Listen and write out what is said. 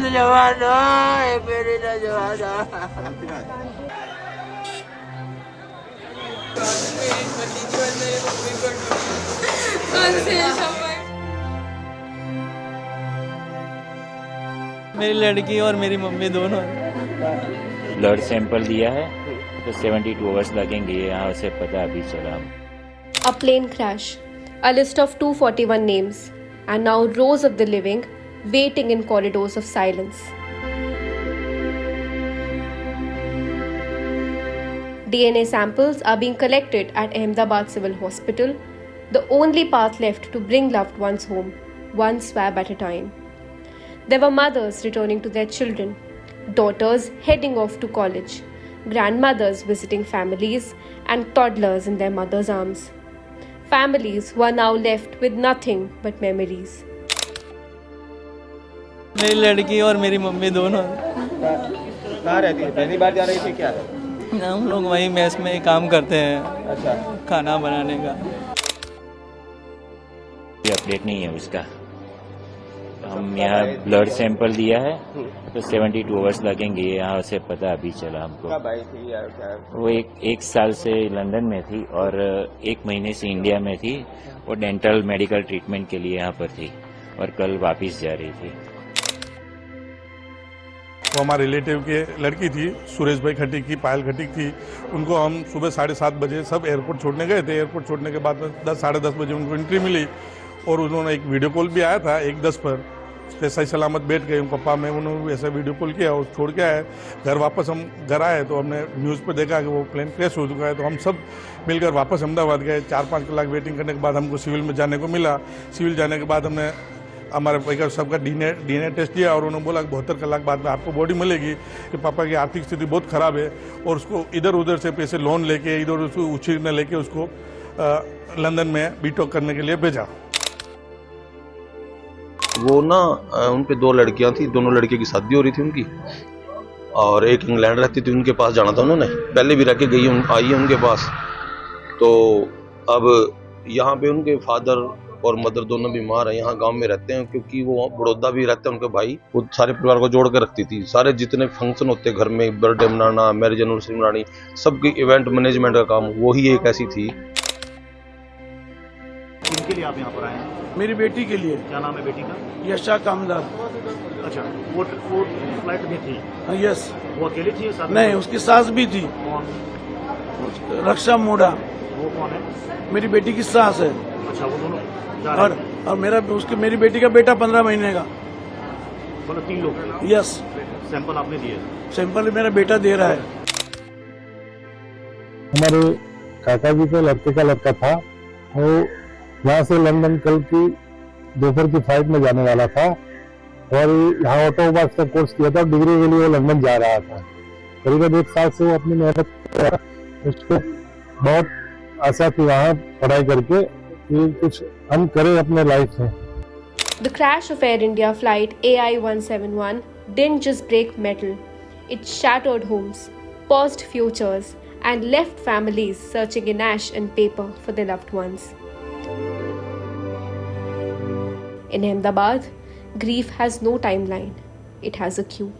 जमाना है मेरे ना जमाना। मेरी लड़की और मेरी मम्मी दोनों। ब्लड सैंपल दिया है तो 72 आवर्स लगेंगे, यहाँ से पता अभी चला। A plane crash, a list of 241 names, and now rows of the living waiting in corridors of silence. DNA samples are being collected at Ahmedabad Civil Hospital, the only path left to bring loved ones home, one swab at a time. There were mothers returning to their children, daughters heading off to college, grandmothers visiting families, and toddlers in their mothers' arms. Families who are now left with nothing but memories. मेरी लड़की और मेरी mummy दोनों। कहाँ रहती है? पहली बार जा रही थी क्या? हम लोग वहीं मेस में ही काम करते हैं। अच्छा, खाना बनाने का। ये अपडेट नहीं है उसका। हम यहाँ ब्लड सैंपल दिया है तो 72 आवर्स लगेंगे, यहाँ से पता अभी चला हमको। कब आई थी या क्या? वो एक साल से लंदन में थी और 1 महीने से इंडिया में थी। वो डेंटल मेडिकल ट्रीटमेंट के लिए यहाँ पर थी और कल वापस जा रही थी। वो हमारे रिलेटिव के लड़की थी, सुरेश भाई खटीक की, पायल खटीक थी। उनको हम सुबह 7:30 बजे सब एयरपोर्ट छोड़ने गए थे। एयरपोर्ट छोड़ने के बाद 10 साढ़े 10 बजे उनको एंट्री मिली और उन्होंने एक वीडियो कॉल भी आया था 1:10 पर। सही सलामत बैठ गए पापा में, उन्होंने ऐसा वीडियो कॉल किया और छोड़ के आए। घर वापस हम घर आए तो हमने न्यूज़ पर देखा कि वो प्लेन क्रैश हो चुका है। तो हम सब मिलकर वापस अहमदाबाद गए। 4-5 कलाक वेटिंग करने के बाद हमको सिविल में जाने को मिला। सिविल जाने के बाद हमने हमारे भाई का सबका डीएनए टेस्ट दिया और उन्होंने बोला 72 कलाक बाद में आपको बॉडी मिलेगी। कि पापा की आर्थिक स्थिति बहुत ख़राब है और उसको इधर उधर से पैसे लोन लेके इधर उधर उछीरने लेके उसको लंदन में बीटॉक करने के लिए भेजा। वो ना उन पे 2 लड़कियां थी, दोनों लड़कियों की शादी हो रही थी उनकी और एक इंग्लैंड रहती थी। उनके पास जाना था उन्होंने, पहले भी रह के गई आई है उनके पास। तो अब यहाँ पे उनके फादर और मदर दोनों बीमार हैं, यहाँ गांव में रहते हैं क्योंकि वो बड़ौदा भी रहते हैं। उनके भाई वो सारे परिवार को जोड़ कर रखती थी। सारे जितने फंक्शन होते घर में, बर्थडे मनाना, मैरिज एनिवर्सरी मनानी, सबकी इवेंट मैनेजमेंट का काम वही एक ऐसी थी। किनके लिए आप यहाँ पर आए हैं? मेरी बेटी के लिए। क्या नाम है बेटी का? यशा कामदार। अच्छा, वो फ्लाइट में थी? यस। वो अकेली थी साथ में? नहीं, उसकी सास भी थी। कौन? रक्षा मोड़ा। वो कौन है? मेरी बेटी की सास है। अच्छा, वो दोनों जा रहे हैं? और मेरी बेटी का बेटा 15 महीने का। मतलब 3 लोग? यस। सैंपल आपने दिए? सैंपल मेरा बेटा दे रहा है। हमारे काका जी के लड़के का लड़का था, वो यहाँ से लंदन कल की दोपहर की फ्लाइट में जाने वाला था और यहाँ ऑटोमोबाइल्स का कोर्स किया था। डिग्री के लिए वो लंदन जा रहा था। करीबन 1 साल से वो अपनी मेहनत कर रहा। उसको बहुत आशा थी वहाँ पढ़ाई करके कि कुछ हम करें अपने लाइफ में। The crash of Air India flight AI-171 didn't just break metal, it shattered homes, paused futures, and left families searching in ash and paper for their loved ones. In Ahmedabad, grief has no timeline, it has a queue.